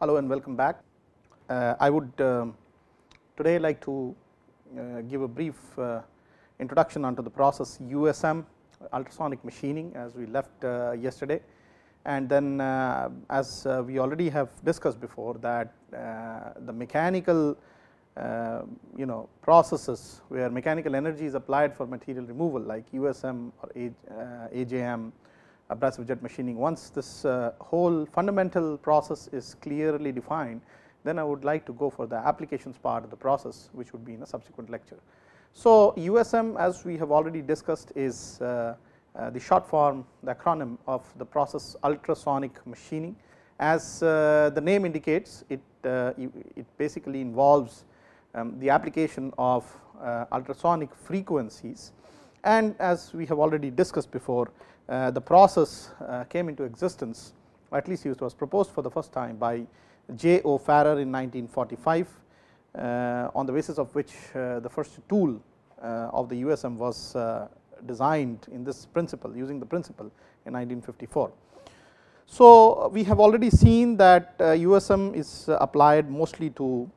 Hello and welcome back. I would today like to give a brief introduction onto the process USM, ultrasonic machining, as we left yesterday, and then as we already have discussed before that the mechanical processes where mechanical energy is applied for material removal like USM or AJM, abrasive jet machining. Once this whole fundamental process is clearly defined, then I would like to go for the applications part of the process, which would be in a subsequent lecture. So USM, as we have already discussed, is the short form, the acronym of the process ultrasonic machining. As the name indicates, it basically involves the application of ultrasonic frequencies, and as we have already discussed before, the process came into existence, or at least it was proposed for the first time by J.O. Farrer in 1945, on the basis of which the first tool of the USM was designed in this principle, using the principle in 1954. So we have already seen that USM is applied mostly to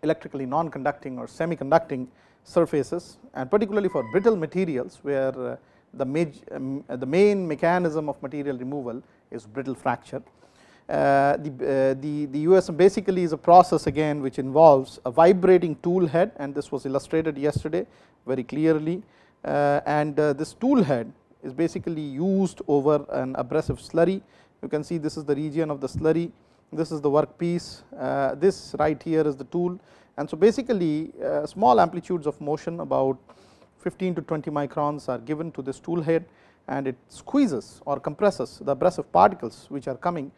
electrically non-conducting or semiconducting surfaces, and particularly for brittle materials, where the main mechanism of material removal is brittle fracture. The USM basically is a process again which involves a vibrating tool head, and this was illustrated yesterday very clearly, and this tool head is basically used over an abrasive slurry. You can see this is the region of the slurry, this is the workpiece, this right here is the tool, and so basically small amplitudes of motion about 15 to 20 microns are given to this tool head, and it squeezes or compresses the abrasive particles which are coming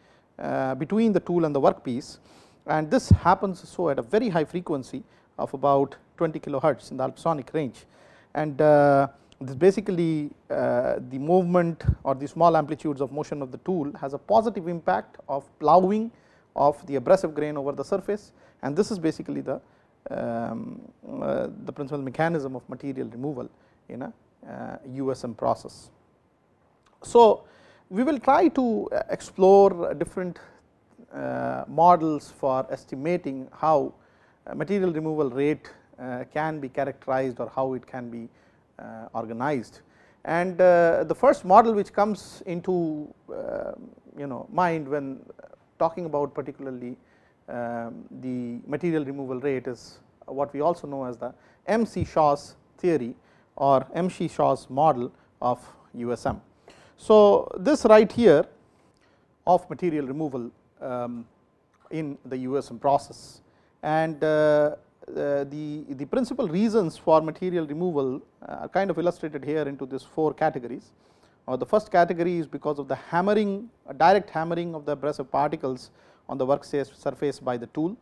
between the tool and the workpiece, and this happens so at a very high frequency of about 20 kilohertz in the ultrasonic range, and this basically the movement or the small amplitudes of motion of the tool has a positive impact of ploughing of the abrasive grain over the surface, and this is basically the principal mechanism of material removal in a USM process. So we will try to explore different models for estimating how material removal rate can be characterized or how it can be organized, and the first model which comes into mind when talking about particularly the material removal rate is what we also know as the M.C. Shaw's theory or M.C. Shaw's model of USM. So this right here of material removal in the USM process, and the principal reasons for material removal are kind of illustrated here into these four categories. The first category is because of the hammering, direct hammering of the abrasive particles on the work surface by the tool.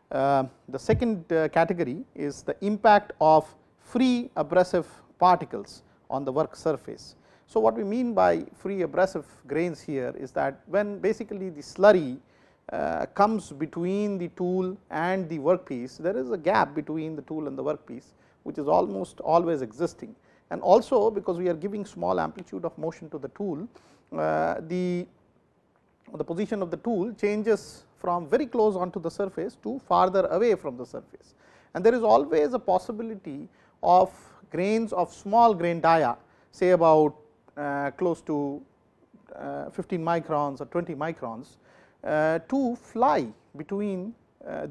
The second category is the impact of free abrasive particles on the work surface. So what we mean by free abrasive grains here is that when basically the slurry comes between the tool and the workpiece, there is a gap between the tool and the workpiece which is almost always existing, and also because we are giving small amplitude of motion to the tool, the position of the tool changes from very close onto the surface to farther away from the surface, and there is always a possibility of grains of small grain dia, say about close to 15 microns or 20 microns, to fly between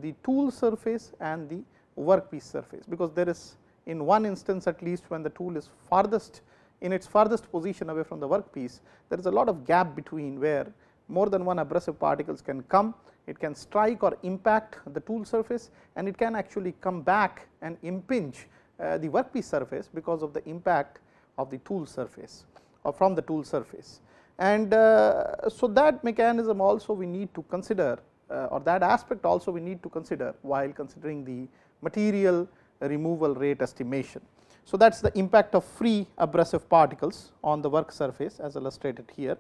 the tool surface and the workpiece surface, because there is, in one instance at least, when the tool is farthest in its farthest position away from the workpiece, there is a lot of gap between where more than one abrasive particles can come, it can strike or impact the tool surface, and it can actually come back and impinge the workpiece surface because of the impact of the tool surface or from the tool surface. And so that mechanism also we need to consider, or that aspect also we need to consider while considering the material removal rate estimation. So that is the impact of free abrasive particles on the work surface as illustrated here,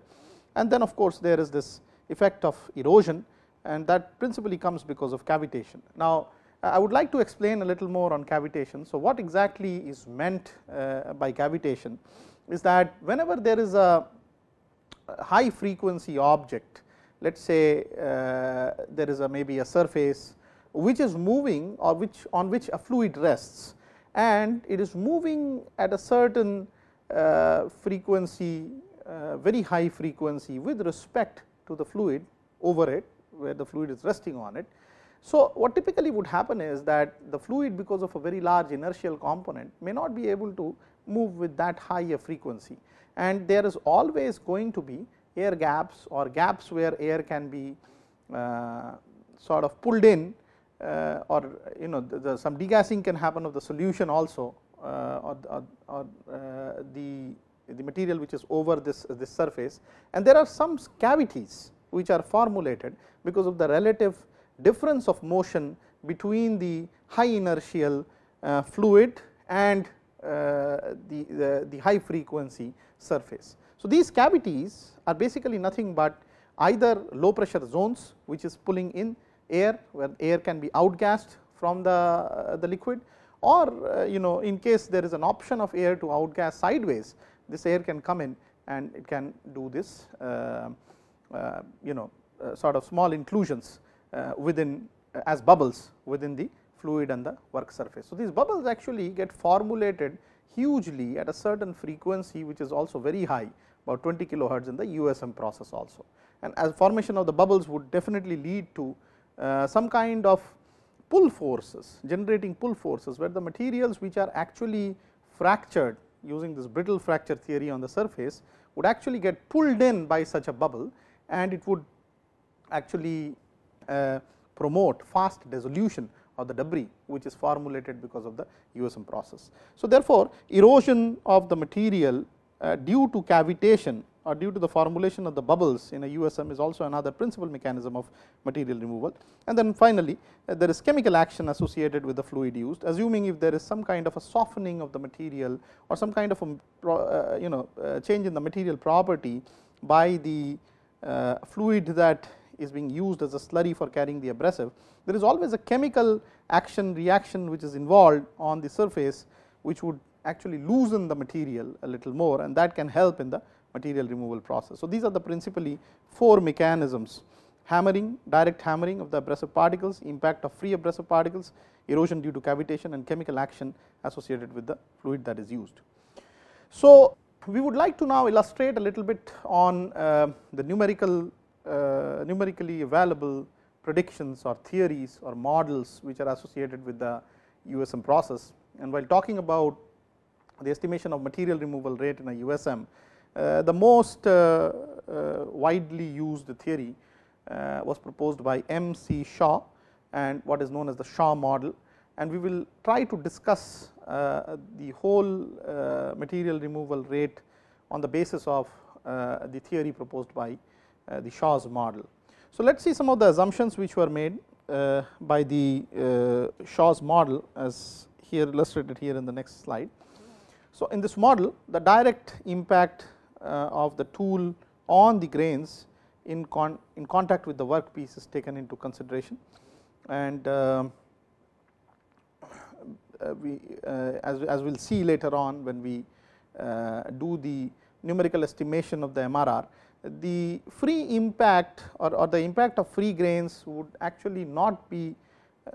and then of course there is this effect of erosion, and that principally comes because of cavitation. Now I would like to explain a little more on cavitation. So what exactly is meant by cavitation is that whenever there is a high frequency object let us say there is maybe a surface which is moving, or on which a fluid rests, and it is moving at a certain frequency, very high frequency with respect to the fluid over it, where the fluid is resting on it. So, what typically would happen is that the fluid, because of a very large inertial component, may not be able to move with that high a frequency, and there is always going to be air gaps, or gaps where air can be sort of pulled in, or some degassing can happen of the solution also, or the material which is over this surface, and there are some cavities which are formulated because of the relative difference of motion between the high inertial fluid and the high frequency surface. So, these cavities are basically nothing but either low pressure zones which is pulling in air, where air can be outgassed from the liquid, or in case there is an option of air to outgas sideways, this air can come in and it can do this sort of small inclusions within as bubbles within the fluid and the work surface. So, these bubbles actually get formulated hugely at a certain frequency which is also very high, about 20 kilohertz in the USM process also, and as formation of the bubbles would definitely lead to some kind of pull forces, generating pull forces, where the materials which are actually fractured using this brittle fracture theory on the surface would actually get pulled in by such a bubble, and it would actually promote fast dissolution of the debris which is formulated because of the USM process. So, therefore, erosion of the material due to cavitation or due to the formulation of the bubbles in a USM is also another principal mechanism of material removal. And then finally, there is chemical action associated with the fluid used, assuming if there is some kind of a softening of the material or some kind of a change in the material property by the fluid that is being used as a slurry for carrying the abrasive, there is always a chemical action reaction which is involved on the surface, which would actually loosen the material a little more, and that can help in the material removal process. So, these are the principally 4 mechanisms: hammering, direct hammering of the abrasive particles, impact of free abrasive particles, erosion due to cavitation, and chemical action associated with the fluid that is used. So, we would like to now illustrate a little bit on the numerically available predictions or theories or models which are associated with the USM process. And while talking about the estimation of material removal rate in a USM, the most widely used theory was proposed by M.C. Shaw and what is known as the Shaw model, and we will try to discuss the whole material removal rate on the basis of the theory proposed by the Shaw's model. So, let us see some of the assumptions which were made by the Shaw's model, as here illustrated here in the next slide. So, in this model, the direct impact of the tool on the grains in contact with the workpiece is taken into consideration, and as we will see later on when we do the numerical estimation of the MRR, the free impact or the impact of free grains would actually not be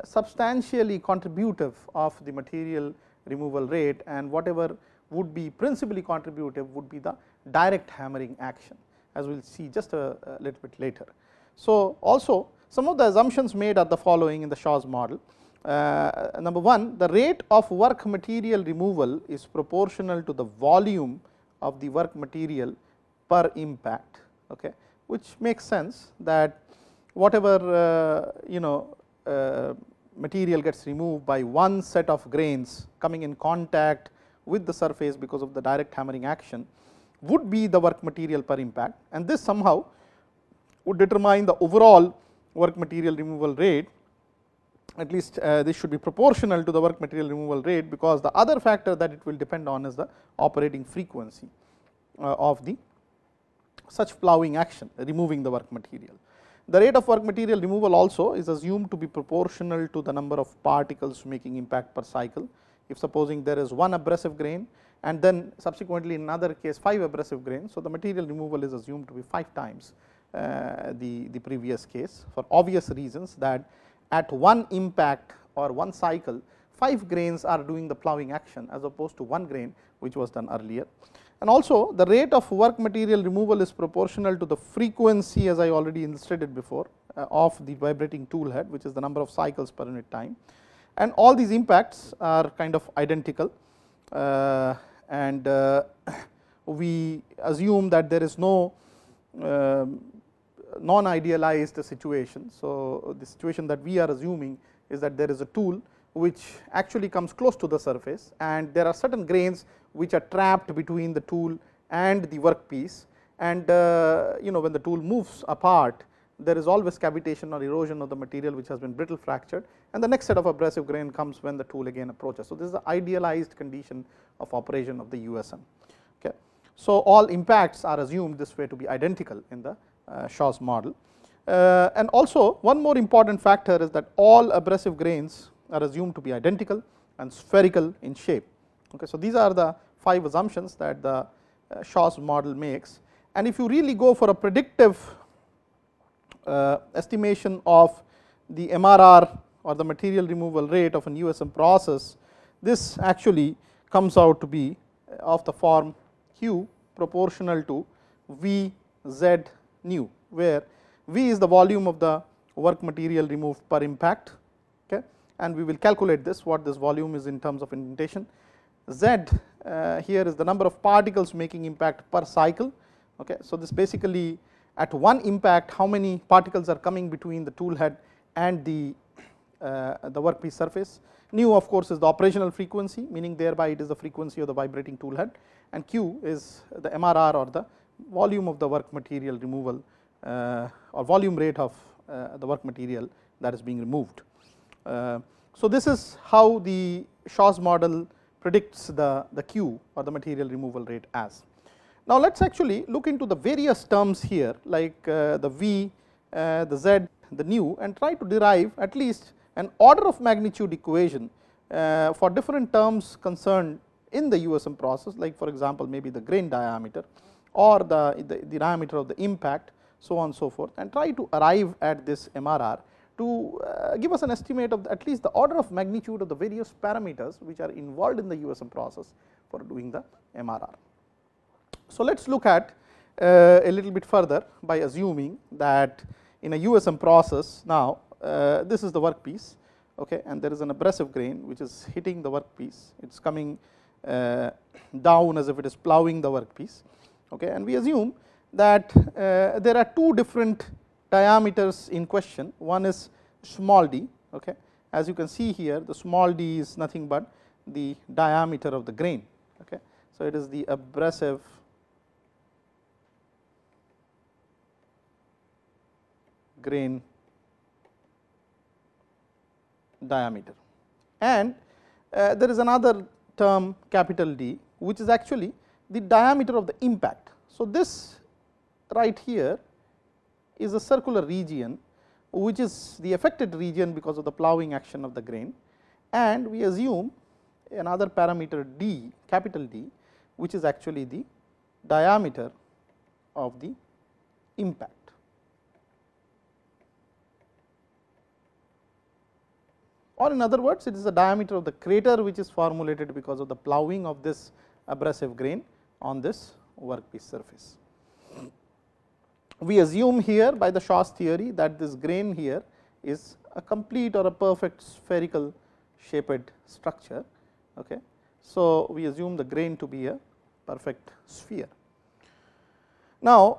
substantially contributive of the material removal rate, and whatever would be principally contributive would be the direct hammering action, as we will see just a little bit later. So, also some of the assumptions made are the following in the Shaw's model. Number 1, the rate of work material removal is proportional to the volume of the work material per impact, okay, which makes sense that whatever material gets removed by one set of grains coming in contact with the surface because of the direct hammering action would be the work material per impact, and this somehow would determine the overall work material removal rate. At least this should be proportional to the work material removal rate, because the other factor that it will depend on is the operating frequency of the such ploughing action removing the work material. The rate of work material removal also is assumed to be proportional to the number of particles making impact per cycle. If supposing there is one abrasive grain and then subsequently in another case 5 abrasive grains, so the material removal is assumed to be 5 times the previous case, for obvious reasons that at one impact or one cycle 5 grains are doing the ploughing action as opposed to 1 grain which was done earlier. And also the rate of work material removal is proportional to the frequency, as I already illustrated before, of the vibrating tool head, which is the number of cycles per unit time, and all these impacts are kind of identical, and we assume that there is no non-idealized situation. So, the situation that we are assuming is that there is a tool which actually comes close to the surface, and there are certain grains which are trapped between the tool and the workpiece, and when the tool moves apart, there is always cavitation or erosion of the material which has been brittle fractured, and the next set of abrasive grain comes when the tool again approaches. So, this is the idealized condition of operation of the USM. Okay. So, all impacts are assumed this way to be identical in the Shaw's model, and also one more important factor is that all abrasive grains are assumed to be identical and spherical in shape. Okay. So, these are the 5 assumptions that the Shaw's model makes, and if you really go for a predictive estimation of the MRR or the material removal rate of an USM process, this actually comes out to be of the form Q proportional to V Z nu, where V is the volume of the work material removed per impact, okay, and we will calculate this, what this volume is in terms of indentation. Z here is the number of particles making impact per cycle. Okay. So, this basically at one impact how many particles are coming between the tool head and the workpiece surface. Nu of course is the operational frequency, meaning thereby it is the frequency of the vibrating tool head, and Q is the MRR or the volume of the work material removal or volume rate of the work material that is being removed. So, this is how the Shaw's model predicts the Q or the material removal rate as. Now, let us actually look into the various terms here like the V, the Z, the nu, and try to derive at least an order of magnitude equation for different terms concerned in the USM process, like for example, maybe the grain diameter or the diameter of the impact, so on and so forth, and try to arrive at this MRR to give us an estimate of at least the order of magnitude of the various parameters which are involved in the USM process for doing the MRR. So, let us look at a little bit further by assuming that in a USM process, now this is the workpiece, okay, and there is an abrasive grain which is hitting the workpiece, it is coming down as if it is ploughing the workpiece, okay, and we assume that there are 2 different diameters in question. One is small d, okay, as you can see here the small d is nothing but the diameter of the grain, okay. So, it is the abrasive grain diameter, and there is another term capital D which is actually the diameter of the impact. So, this right here is a circular region which is the affected region because of the ploughing action of the grain, and we assume another parameter D, capital D, which is actually the diameter of the impact. Or in other words, it is the diameter of the crater which is formulated because of the ploughing of this abrasive grain on this workpiece surface. We assume here by the Shaw's theory that this grain here is a complete or a perfect spherical shaped structure. Okay. So, we assume the grain to be a perfect sphere. Now,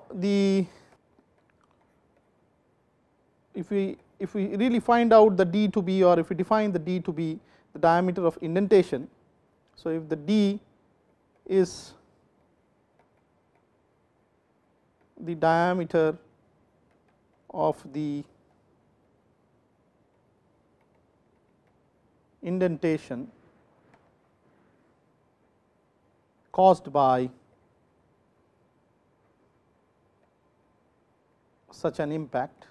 if we really find out the D to be, or if we define the D to be the diameter of indentation. So, if the D is the diameter of the indentation caused by such an impact,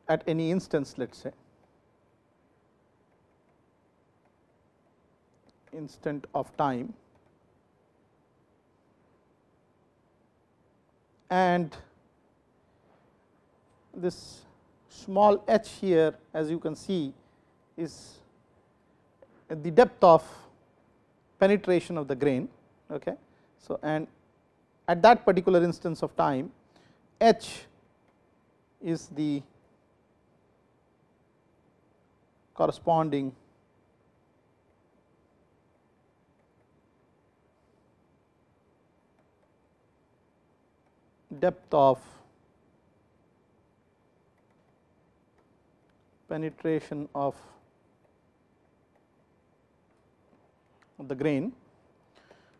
at any instance, let us say, instant of time, and this small h here, as you can see, is the depth of penetration of the grain. Okay. So, and at that particular instance of time, h is the corresponding depth of penetration of the grain.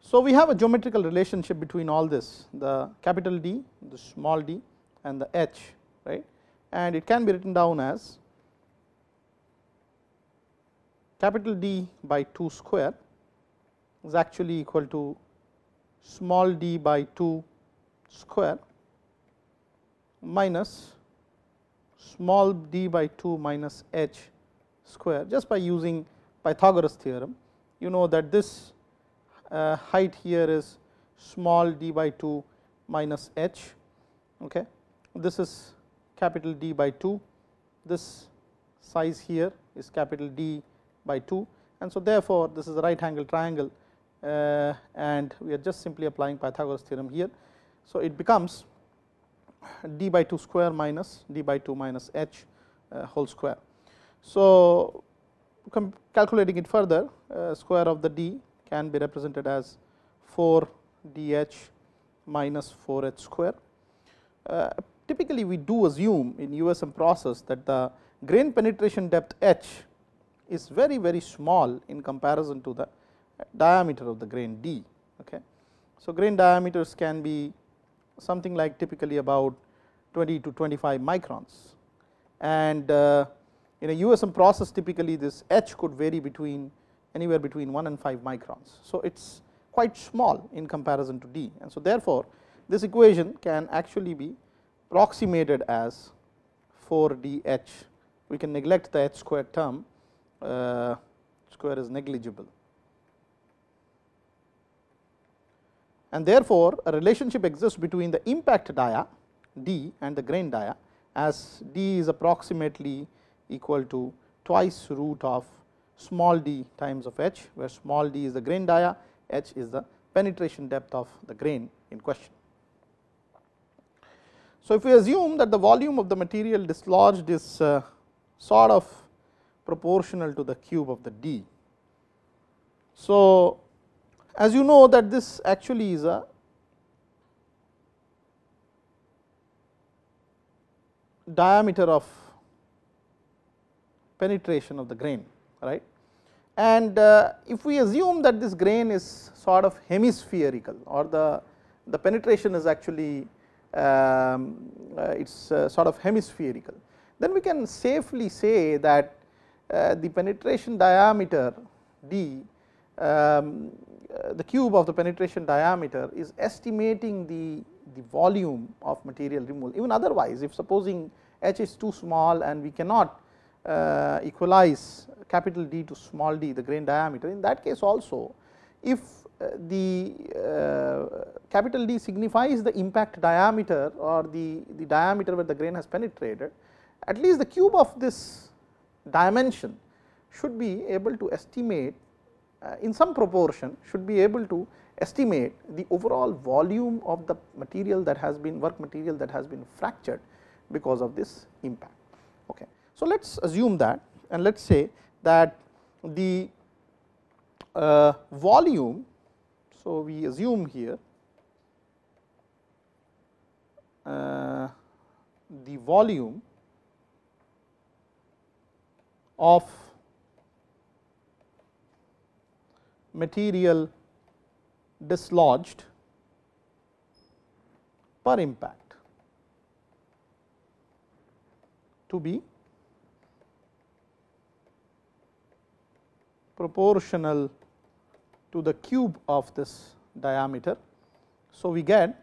So, we have a geometrical relationship between all this, the capital D, the small d and the h, right, and it can be written down as capital D by 2 square is actually equal to small d by 2 square minus small d by 2 minus h square. Just by using Pythagoras theorem, you know that this height here is small d by 2 minus h. Okay. This is capital D by 2, this size here is capital D by 2, and so therefore, this is a right angle triangle, and we are just simply applying Pythagoras theorem here. So, it becomes d by 2 square minus d by 2 minus h whole square. So, calculating it further, square of the d can be represented as 4 dh minus 4h square. Typically, we do assume in USM process that the grain penetration depth h is very, very small in comparison to the diameter of the grain d. Okay. So, grain diameters can be something like typically about 20 to 25 microns, and in a USM process typically this h could vary between anywhere between 1 and 5 microns. So, it is quite small in comparison to d, and so therefore, this equation can actually be approximated as 4 dh. We can neglect the h square term, square is negligible, and therefore, a relationship exists between the impact dia d and the grain dia, as d is approximately equal to twice root of small d times of h, where small d is the grain dia, h is the penetration depth of the grain in question. So, if we assume that the volume of the material dislodged is sort of proportional to the cube of the d. So, as you know that this actually is a diameter of penetration of the grain, right, and if we assume that this grain is sort of hemispherical, or the penetration is actually it is sort of hemispherical, then we can safely say that the penetration diameter d, the cube of the penetration diameter is estimating the volume of material removal. Even otherwise, if supposing h is too small and we cannot equalize capital D to small d, the grain diameter, in that case also, if the capital D signifies the impact diameter or the diameter where the grain has penetrated, at least the cube of this dimension should be able to estimate in some proportion, should be able to estimate the overall volume of the material that has been work material that has been fractured because of this impact. Okay. So, let us assume that, and let us say that the volume, so we assume here the volume of material dislodged per impact to be proportional to the cube of this diameter. So, we get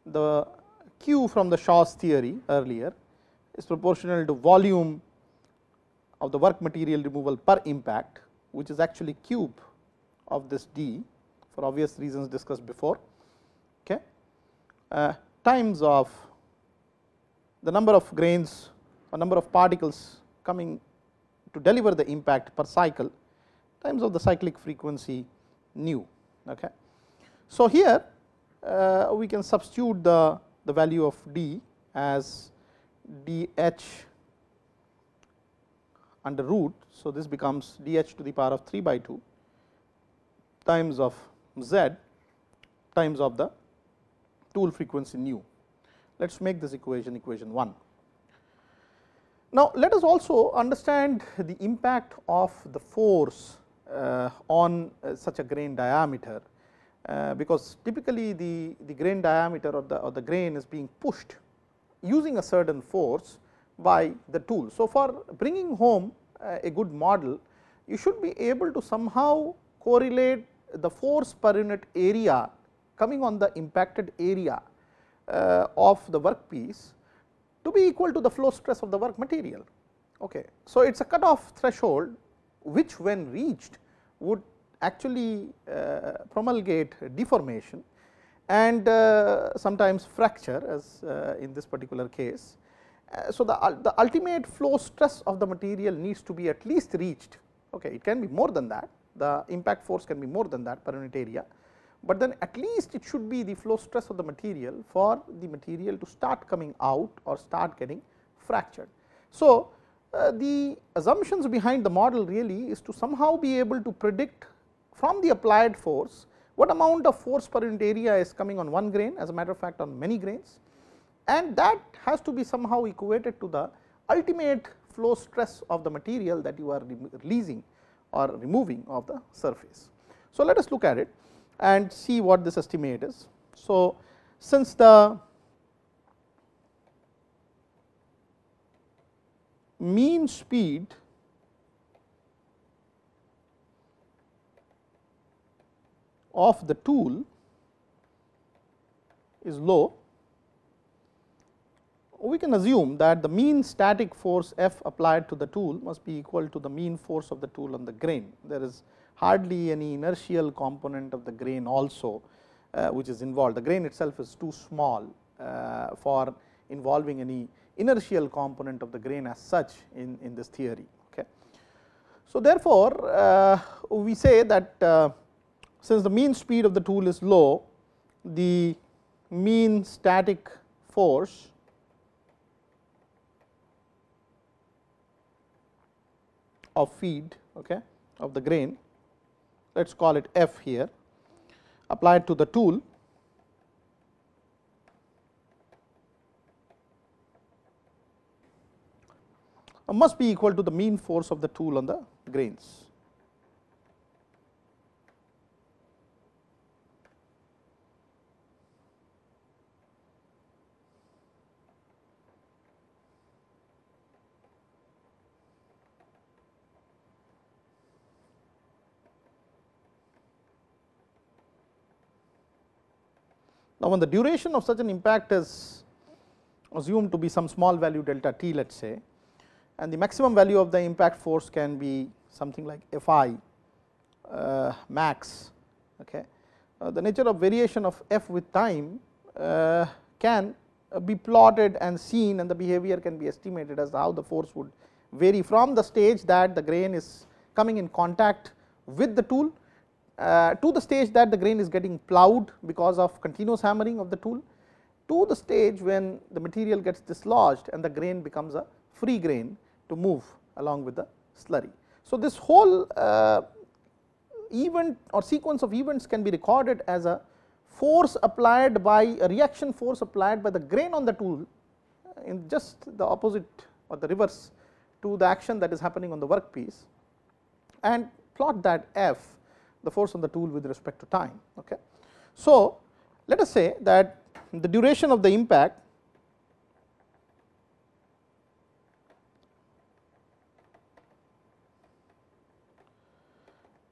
the Q from the Shaw's theory earlier is proportional to volume of the work material removal per impact, which is actually cube of this d for obvious reasons discussed before, okay, times of the number of grains or number of particles coming to deliver the impact per cycle times of the cyclic frequency nu. Okay. So, here we can substitute the value of d as dh under root. So, this becomes dh to the power of 3 by 2 times of z times of the tool frequency nu. Let us make this equation 1. Now, let us also understand the impact of the force on such a grain diameter, because typically the grain diameter or the grain is being pushed using a certain force by the tool. So, for bringing home a good model, you should be able to somehow correlate the force per unit area coming on the impacted area of the workpiece to be equal to the flow stress of the work material. Okay. So, it is a cutoff threshold which when reached would actually promulgate deformation and sometimes fracture, as in this particular case. So, the ultimate flow stress of the material needs to be at least reached. Okay. It can be more than that, the impact force can be more than that per unit area, but then at least it should be the flow stress of the material for the material to start coming out or start getting fractured. So, the assumptions behind the model really is to somehow be able to predict from the applied force what amount of force per unit area is coming on one grain, as a matter of fact on many grains, and that has to be somehow equated to the ultimate flow stress of the material that you are releasing or removing of the surface. So, let us look at it and see what this estimate is. So, since the mean speed of the tool is low, we can assume that the mean static force F applied to the tool must be equal to the mean force of the tool on the grain. There is hardly any inertial component of the grain also which is involved. The grain itself is too small for involving any inertial component of the grain as such in this theory. Okay. So, therefore, we say that since the mean speed of the tool is low, the mean static force of feed, okay, of the grain, let us call it F here, applied to the tool must be equal to the mean force of the tool on the grains. Now, when the duration of such an impact is assumed to be some small value delta t, let us say, and the maximum value of the impact force can be something like Fi max. Okay. The nature of variation of F with time can be plotted and seen, and the behavior can be estimated as how the force would vary from the stage that the grain is coming in contact with the tool to the stage that the grain is getting plowed because of continuous hammering of the tool, to the stage when the material gets dislodged and the grain becomes a free grain to move along with the slurry. So, this whole event or sequence of events can be recorded as a force applied by a reaction force applied by the grain on the tool in just the opposite or the reverse to the action that is happening on the workpiece, and plot that F, the force on the tool with respect to time. Okay. So, let us say that the duration of the impact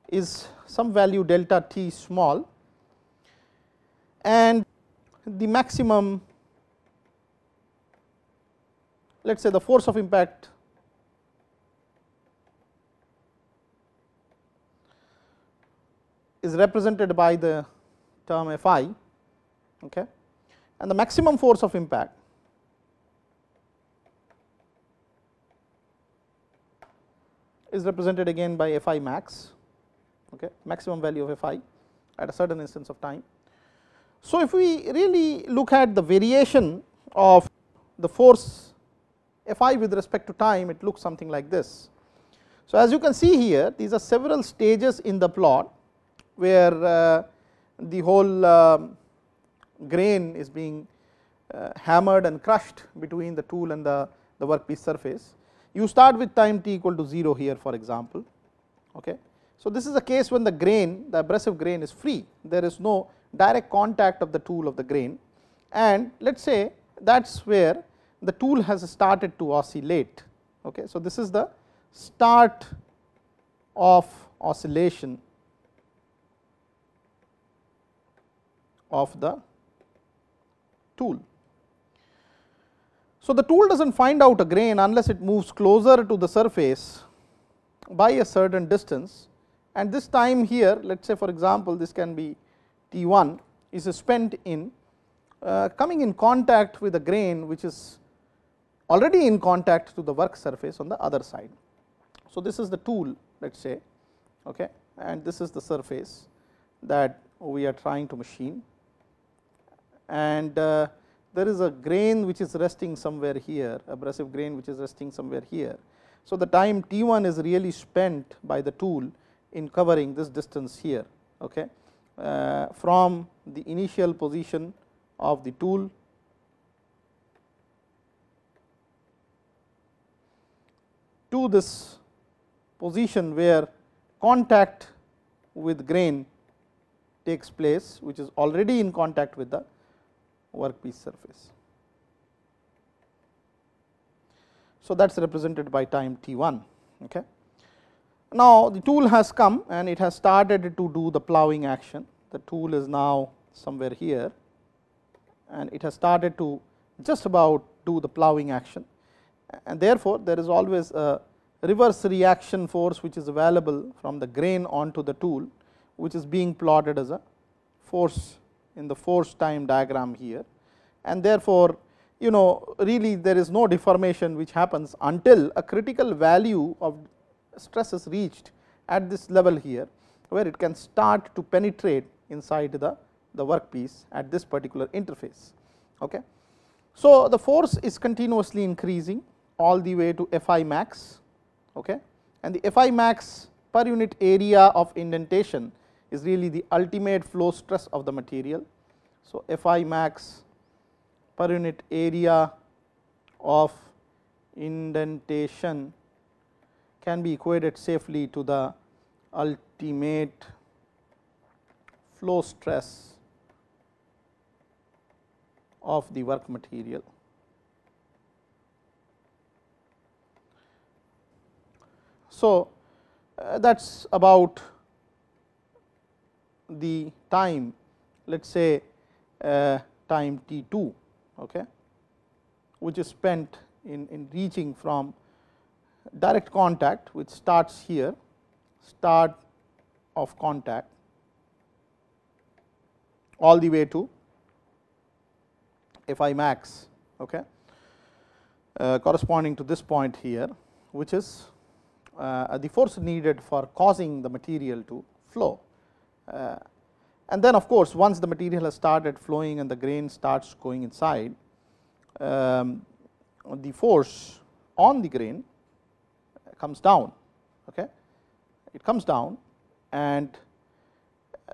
is some value delta t small, and the maximum, let us say the force of impact is represented by the term Fi, okay, and the maximum force of impact is represented again by Fi max, okay, maximum value of Fi at a certain instance of time. So, if we really look at the variation of the force Fi with respect to time, it looks something like this. So, as you can see here, these are several stages in the plot where the whole grain is being hammered and crushed between the tool and the workpiece surface. You start with time t equal to 0 here, for example. Okay. So, this is a case when the grain, the abrasive grain is free, there is no direct contact of the tool of the grain, and let us say that is where the tool has started to oscillate. Okay. So, this is the start of oscillation of the tool. So, the tool does not find out a grain unless it moves closer to the surface by a certain distance, and this time here, let us say for example, this can be T1 is spent in coming in contact with a grain which is already in contact to the work surface on the other side. So, this is the tool, let us say, okay, and this is the surface that we are trying to machine, and there is a grain which is resting somewhere here, abrasive grain which is resting somewhere here. So, the time T1 is really spent by the tool in covering this distance here, okay, from the initial position of the tool to this position where contact with grain takes place, which is already in contact with the workpiece surface. So, that is represented by time T1. Okay. Now, the tool has come and it has started to do the ploughing action. The tool is now somewhere here and it has started to just about do the ploughing action, and therefore, there is always a reverse reaction force which is available from the grain onto the tool, which is being plotted as a force in the force time diagram here, and therefore, really there is no deformation which happens until a critical value of stress is reached at this level here, where it can start to penetrate inside the workpiece at this particular interface. Okay. So, the force is continuously increasing all the way to Fi max, okay, and the Fi max per unit area of indentation is really the ultimate flow stress of the material. So, Fi max per unit area of indentation can be equated safely to the ultimate flow stress of the work material. So, that is about the time, let us say time T2, okay, which is spent in reaching from direct contact, which starts here, start of contact, all the way to Fi max, okay, corresponding to this point here, which is the force needed for causing the material to flow. And then of course, once the material has started flowing and the grain starts going inside, the force on the grain comes down, okay, it comes down, and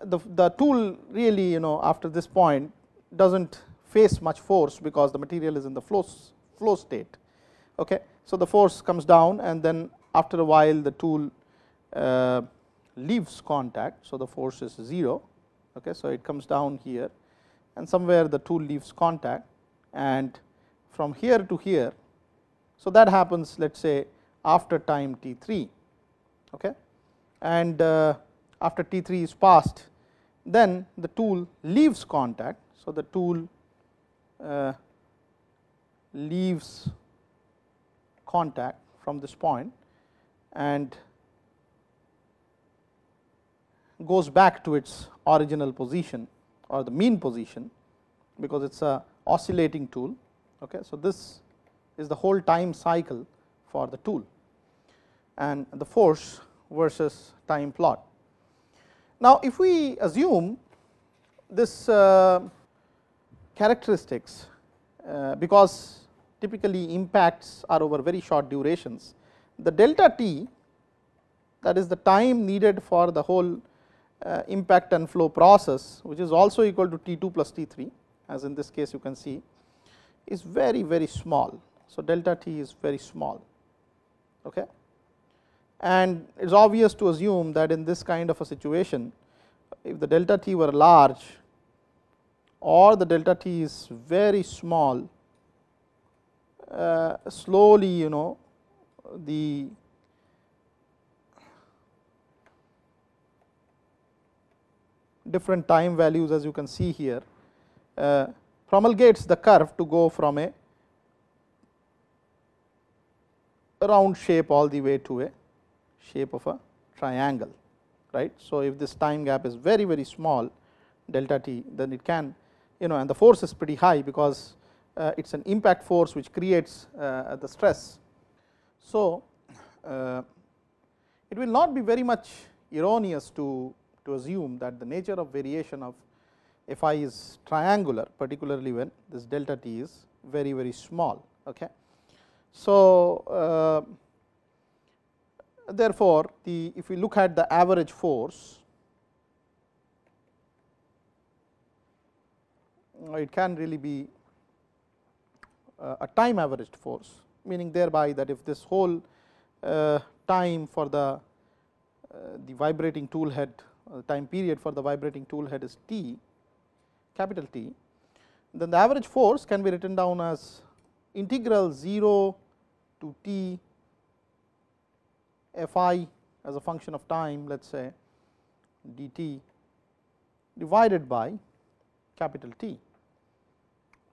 the tool really after this point does not face much force because the material is in the flow state. Okay. So, the force comes down and then after a while the tool leaves contact. So, the force is 0. Okay. So, it comes down here and somewhere the tool leaves contact, and from here to here. So, that happens let us say after time T3, okay, and after T3 is passed, then the tool leaves contact. So, the tool leaves contact from this point and goes back to its original position or the mean position, because it is a oscillating tool. Okay. So, this is the whole time cycle for the tool and the force versus time plot. Now, if we assume this characteristics, because typically impacts are over very short durations, the delta t, that is the time needed for the whole impact and flow process, which is also equal to T2 plus T3, as in this case you can see, is very, very small. So, delta t is very small. Okay. And it is obvious to assume that in this kind of a situation, if the delta t were large or the delta t is very small, slowly the different time values, as you can see here, promulgates the curve to go from a round shape all the way to a shape of a triangle, right. So, if this time gap is very, very small, delta t, then it can, and the force is pretty high, because it is an impact force which creates the stress. So, it will not be very much erroneous to assume that the nature of variation of Fi is triangular, particularly when this delta t is very, very small. Okay. So, therefore, if we look at the average force, it can really be a time averaged force, meaning thereby that if this whole time for the vibrating tool head, time period for the vibrating tool head is t, capital T, then the average force can be written down as integral 0 to t Fi as a function of time, let us say dt, divided by capital T,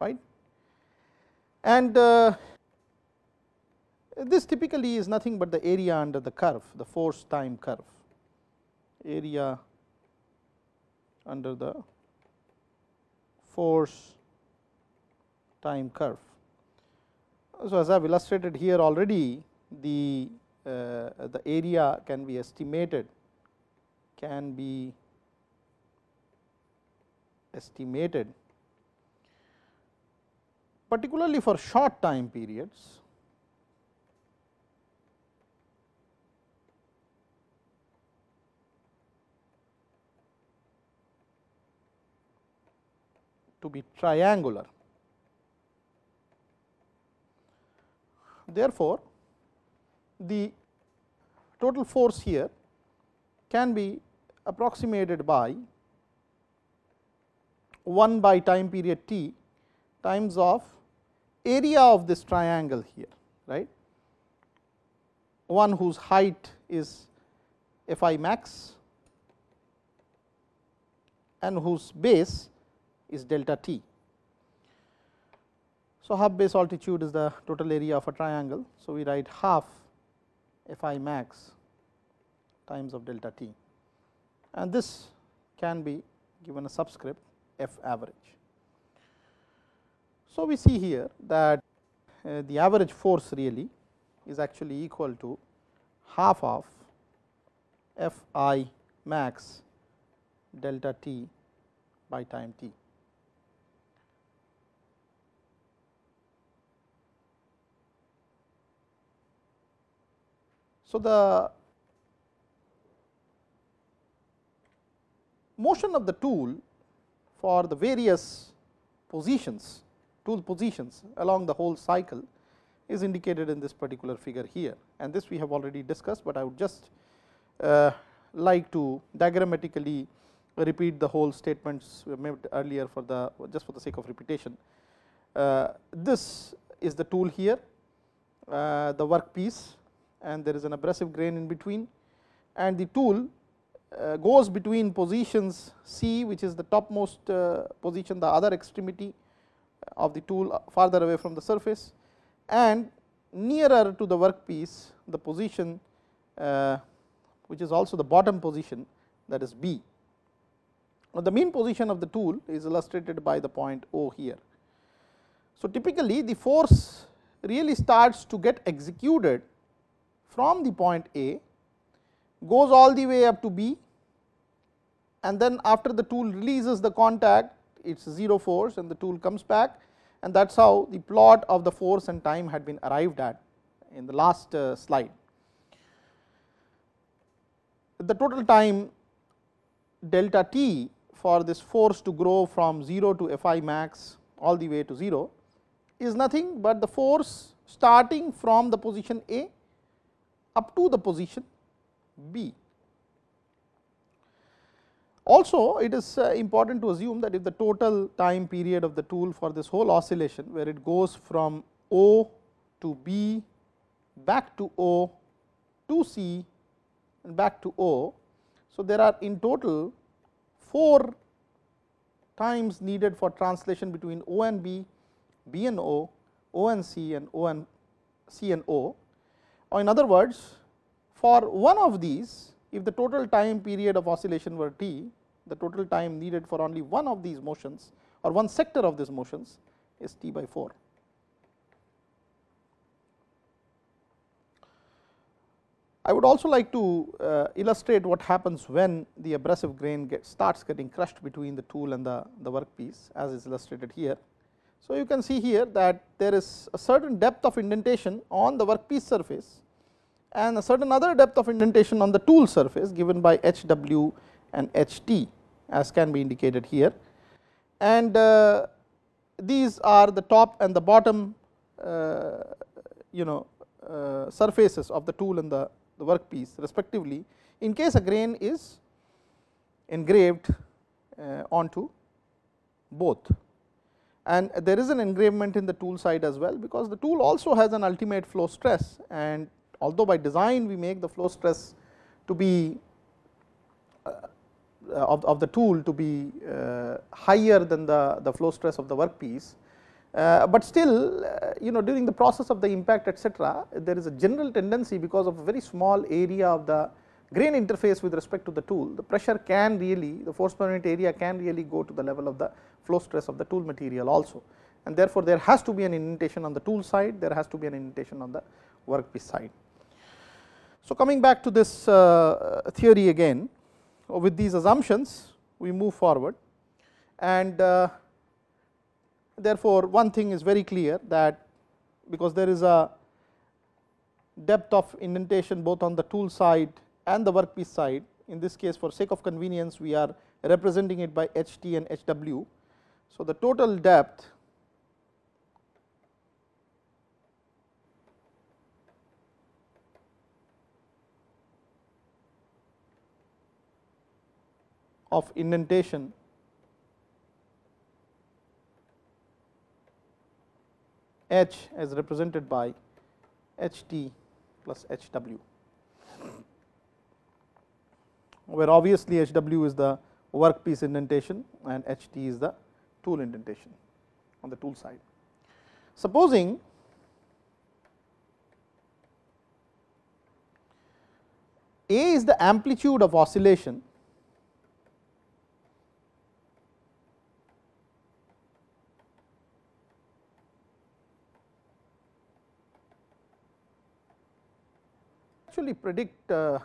right. And this typically is nothing but the area under the curve, the force time curve, area under the force time curve. So, as I have illustrated here already, the area can be estimated, particularly for short time periods, to be triangular. Therefore, the total force here can be approximated by 1 by time period t times of area of this triangle here, right, one whose height is Fi max and whose base is delta t. So, half base altitude is the total area of a triangle. So, we write half Fi max times of delta t, and this can be given a subscript F average. So, we see here that the average force really is actually equal to half of Fi max delta t by time t. So, the motion of the tool for the various positions, tool positions along the whole cycle is indicated in this particular figure here, and this we have already discussed, but I would just like to diagrammatically repeat the whole statements we made earlier for the sake of repetition. This is the tool here, the work piece, and there is an abrasive grain in between, and the tool goes between positions C, which is the topmost position, the other extremity of the tool farther away from the surface, and nearer to the work piece, the position which is also the bottom position, that is B. Now, the mean position of the tool is illustrated by the point O here. So, typically the force really starts to get executed from the point A, goes all the way up to B, and then after the tool releases the contact, it is 0 force and the tool comes back, and that is how the plot of the force and time had been arrived at in the last slide. The total time delta t for this force to grow from 0 to Fi max all the way to 0 is nothing but the force starting from the position A up to the position B. Also, it is important to assume that if the total time period of the tool for this whole oscillation, where it goes from O to B, back to O, to C and back to O. So, there are in total 4 times needed for translation between O and B, B and O, O and C, and O and C and O. Or in other words, for one of these, if the total time period of oscillation were t, the total time needed for only one of these motions or one sector of these motions is t by 4. I would also like to illustrate what happens when the abrasive grain starts getting crushed between the tool and the workpiece, as is illustrated here. So, you can see here that there is a certain depth of indentation on the workpiece surface and a certain other depth of indentation on the tool surface given by HW and HT, as can be indicated here, and these are the top and the bottom surfaces of the tool and the workpiece respectively, in case a grain is engraved onto both. And there is an engravement in the tool side as well, because the tool also has an ultimate flow stress, and although by design we make the flow stress to be of the tool to be higher than the flow stress of the workpiece, but still during the process of the impact etc., there is a general tendency, because of a very small area of the grain interface with respect to the tool, the pressure can really, the force per unit area can really go to the level of the flow stress of the tool material also, and therefore, there has to be an indentation on the tool side, there has to be an indentation on the workpiece side. So, coming back to this theory again, with these assumptions we move forward, and therefore, one thing is very clear, that because there is a depth of indentation both on the tool side and the workpiece side, in this case for sake of convenience we are representing it by HT and HW. So, the total depth of indentation H as represented by HT plus HW, where obviously HW is the workpiece indentation and HT is the tool indentation on the tool side. Supposing A is the amplitude of oscillation actually predict the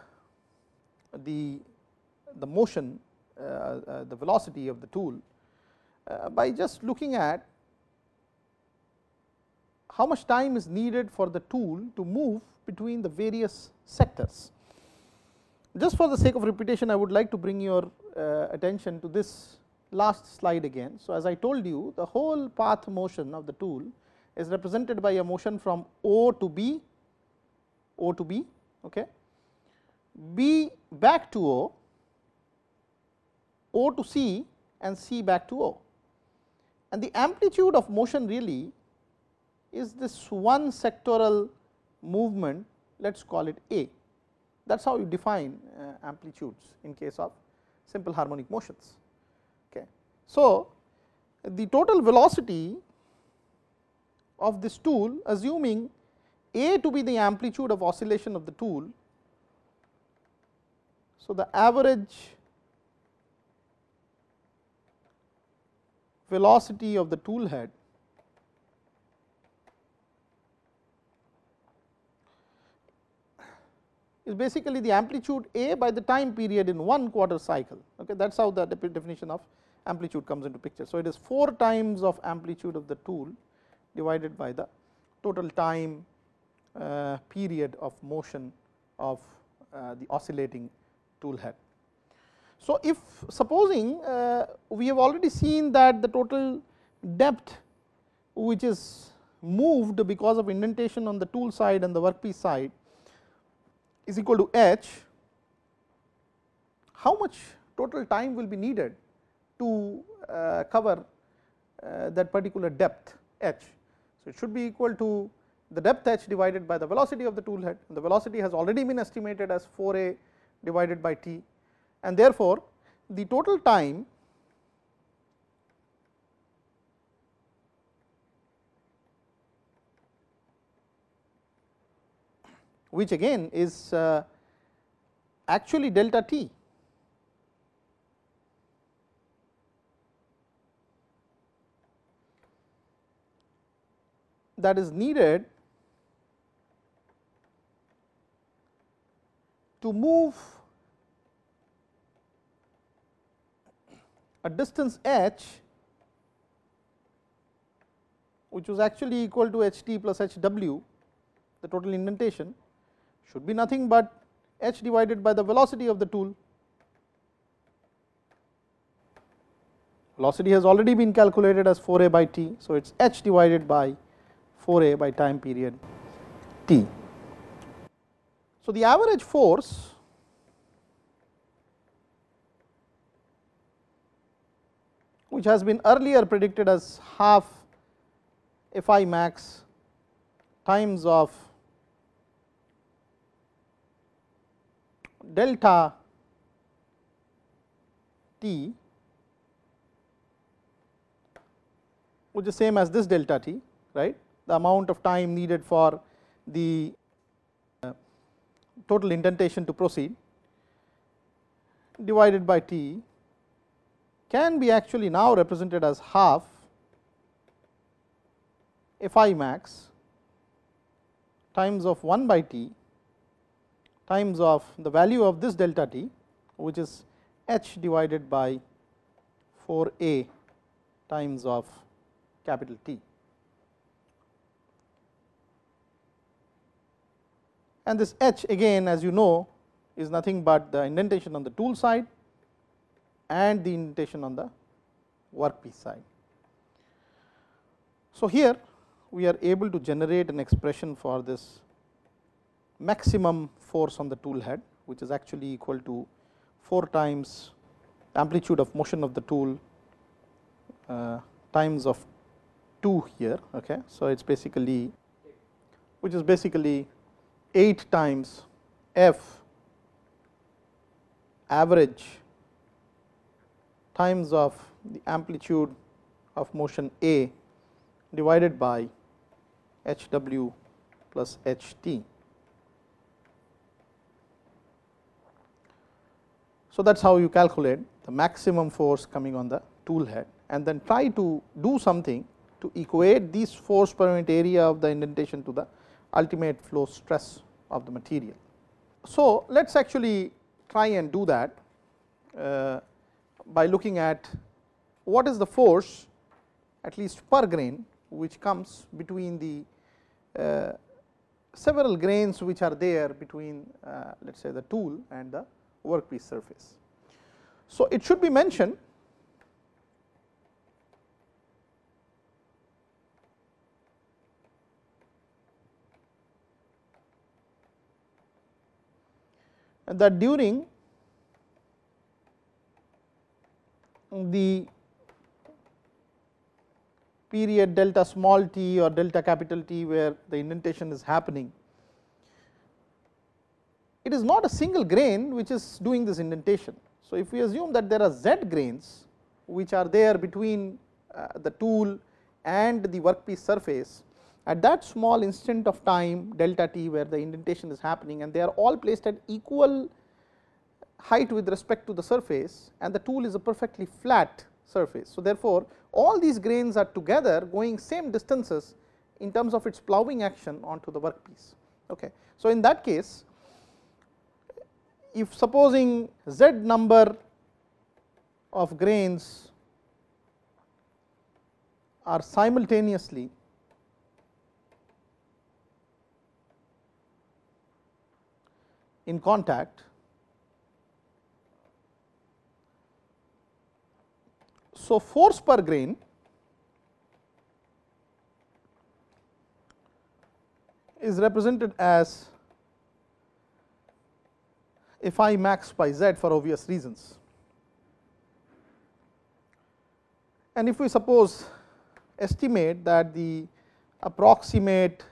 motion, the velocity of the tool by just looking at how much time is needed for the tool to move between the various sectors. Just for the sake of repetition, I would like to bring your attention to this last slide again. So, as I told you, the whole path motion of the tool is represented by a motion from O to B, O to B, okay, B back to O, O to C, and C back to O. And the amplitude of motion really is this one sectoral movement, let us call it A. That is how you define amplitudes in case of simple harmonic motions. Okay. So, the total velocity of this tool, assuming A to be the amplitude of oscillation of the tool. So, the average velocity of the tool head is basically the amplitude A by the time period in 1 quarter cycle. Okay, that is how the definition of amplitude comes into picture. So, it is 4 times of amplitude of the tool divided by the total time period of motion of the oscillating tool head. So, if supposing we have already seen that the total depth which is moved because of indentation on the tool side and the workpiece side is equal to h, how much total time will be needed to cover that particular depth h. So, it should be equal to the depth h divided by the velocity of the tool head, and the velocity has already been estimated as 4a divided by t, and therefore, the total time which again is actually delta t, that is needed to move a distance h which was actually equal to h t plus h w, the total indentation should be nothing but h divided by the velocity of the tool. Velocity has already been calculated as 4a by t. So, it is h divided by 4a by time period t. So, the average force which has been earlier predicted as half Fi max times of delta t, which is same as this delta t, right, the amount of time needed for the total indentation to proceed divided by t, can be actually now represented as half Fi max times of 1 by t times of the value of this delta t, which is h divided by 4a times of capital T. And this h again, as you know, is nothing but the indentation on the tool side and the indentation on the workpiece side. So, here we are able to generate an expression for this maximum force on the tool head, which is actually equal to 4 times amplitude of motion of the tool times of 2 here. Okay. So, it is basically, which is basically 8 times f average times of the amplitude of motion A divided by h w plus h t. So, that is how you calculate the maximum force coming on the tool head, and then try to do something to equate this force per unit area of the indentation to the ultimate flow stress of the material. So, let us actually try and do that by looking at what is the force, at least per grain, which comes between the several grains which are there between let us say the tool and the workpiece surface. So, it should be mentioned that during the period delta small t or delta capital T where the indentation is happening, it is not a single grain which is doing this indentation. So, if we assume that there are z grains which are there between the tool and the workpiece surface, at that small instant of time delta t where the indentation is happening, and they are all placed at equal height with respect to the surface, and the tool is a perfectly flat surface. So, therefore, all these grains are together going same distances in terms of its ploughing action onto the workpiece. Okay. So, in that case, if supposing z number of grains are simultaneously in contact, so force per grain is represented as Fi max by z for obvious reasons. And if we suppose estimate that the approximate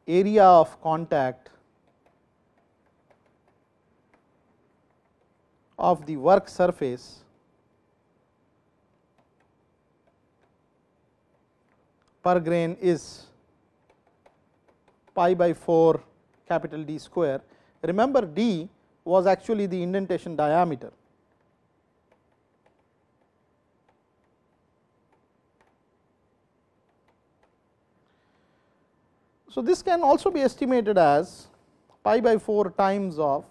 area of contact of the work surface per grain is pi by 4 capital D square. Remember, D was actually the indentation diameter. So, this can also be estimated as pi by 4 times of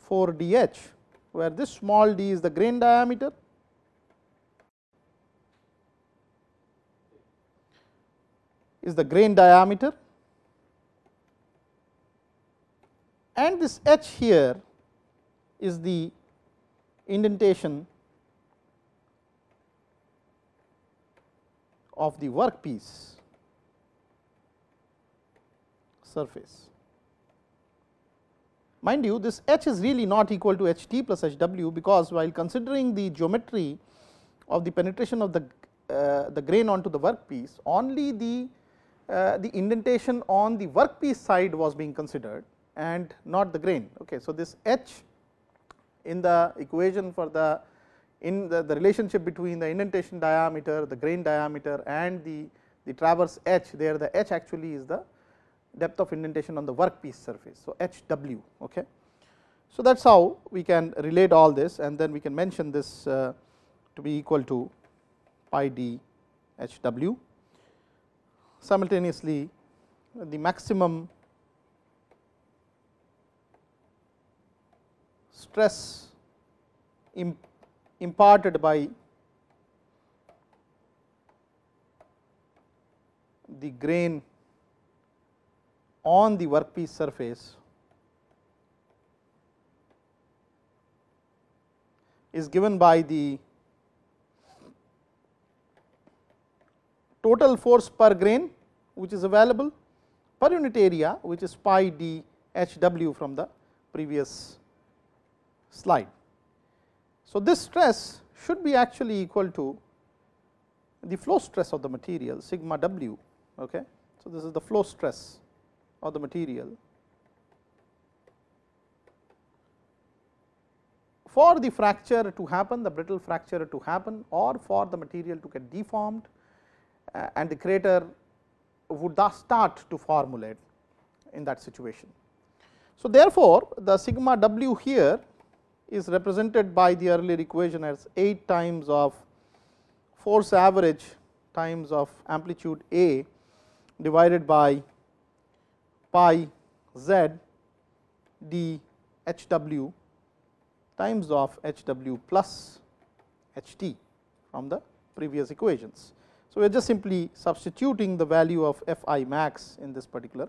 4 dh, where this small d is the grain diameter, and this h here is the indentation of the workpiece surface. Mind you, this h is really not equal to h t plus h w, because while considering the geometry of the penetration of the grain onto the workpiece, only the indentation on the workpiece side was being considered and not the grain. Okay. So, this h in the equation for the relationship between the indentation diameter, the grain diameter, and the traverse h, there the h actually is the depth of indentation on the workpiece surface. So, h w. Okay. So, that is how we can relate all this, and then we can mention this to be equal to pi d h w. Simultaneously, the maximum stress imparted by the grain on the workpiece surface is given by the total force per grain which is available per unit area, which is pi d h w from the previous slide. So, this stress should be actually equal to the flow stress of the material sigma w. Okay. So, this is the flow stress of the material for the fracture to happen, the brittle fracture to happen, or for the material to get deformed and the crater would thus start to formulate in that situation. So, therefore, the sigma w here is represented by the earlier equation as 8 times of force average times of amplitude A divided by pi z d h w times of h w plus h t from the previous equations. So, we are just simply substituting the value of f I max in this particular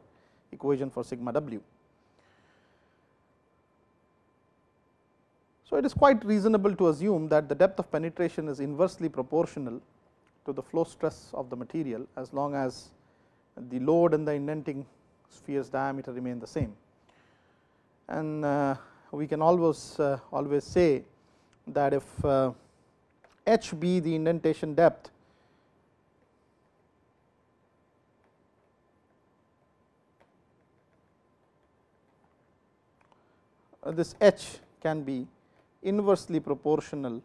equation for sigma w. So, it is quite reasonable to assume that the depth of penetration is inversely proportional to the flow stress of the material, as long as the load and the indenting sphere's diameter remain the same. And we can always say that if h be the indentation depth, this h can be inversely proportional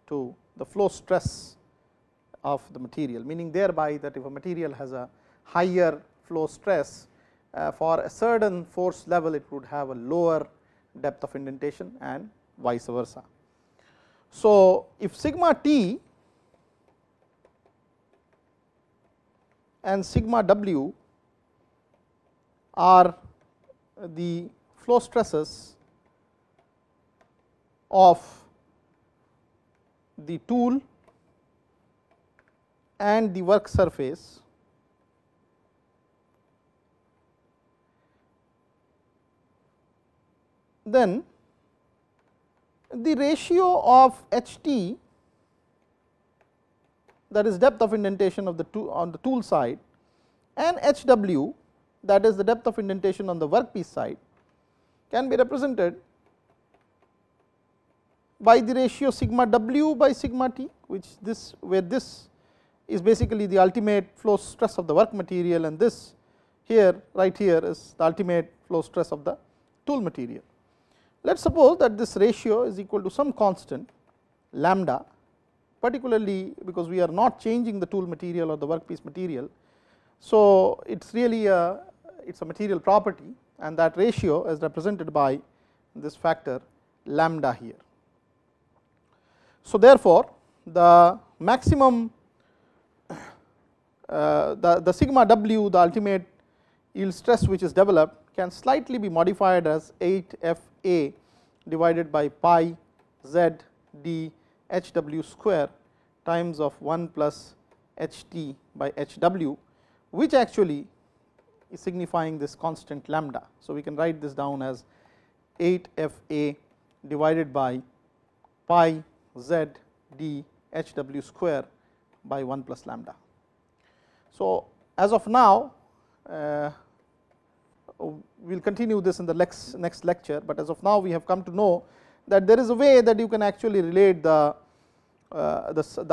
to the flow stress of the material, meaning thereby that if a material has a higher flow stress, for a certain force level it would have a lower depth of indentation and vice versa. So, if sigma t and sigma w are the flow stresses of the tool and the work surface, then the ratio of Ht, that is depth of indentation of the tool on the tool side, and Hw, that is the depth of indentation on the workpiece side, can be represented by the ratio sigma w by sigma t, which this where this is basically the ultimate flow stress of the work material, and this here right here is the ultimate flow stress of the tool material. Let us suppose that this ratio is equal to some constant lambda, particularly because we are not changing the tool material or the workpiece material. So, it is really a material property, and that ratio is represented by this factor lambda here. So, therefore, the maximum the sigma w, the ultimate yield stress which is developed, can slightly be modified as 8 f a divided by pi z d h w square times of 1 plus h t by h w, which actually is signifying this constant lambda. So, we can write this down as 8 f a divided by pi z d h w square by 1 plus lambda. So, as of now, we will continue this in the next lecture, but as of now we have come to know that there is a way that you can actually relate the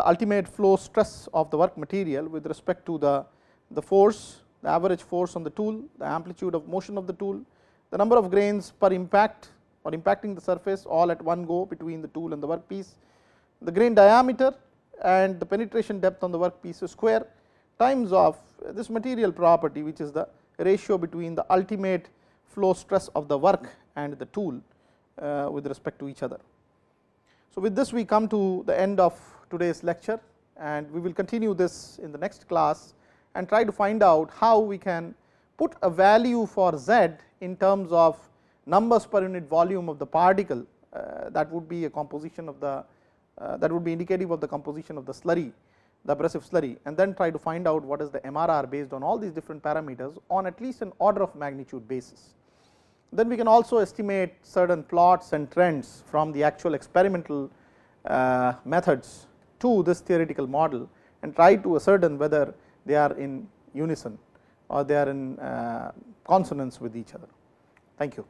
ultimate flow stress of the work material with respect to the force, the average force on the tool, the amplitude of motion of the tool, the number of grains per impact or impacting the surface all at one go between the tool and the workpiece, the grain diameter and the penetration depth on the workpiece square times of this material property, which is the ratio between the ultimate flow stress of the work and the tool with respect to each other. So, with this we come to the end of today's lecture, and we will continue this in the next class and try to find out how we can put a value for z in terms of numbers per unit volume of the particle that would be a composition of the that would be indicative of the composition of the slurry, the abrasive slurry, and then try to find out what is the MRR based on all these different parameters on at least an order of magnitude basis. Then we can also estimate certain plots and trends from the actual experimental methods to this theoretical model and try to ascertain whether they are in unison or they are in consonance with each other. Thank you.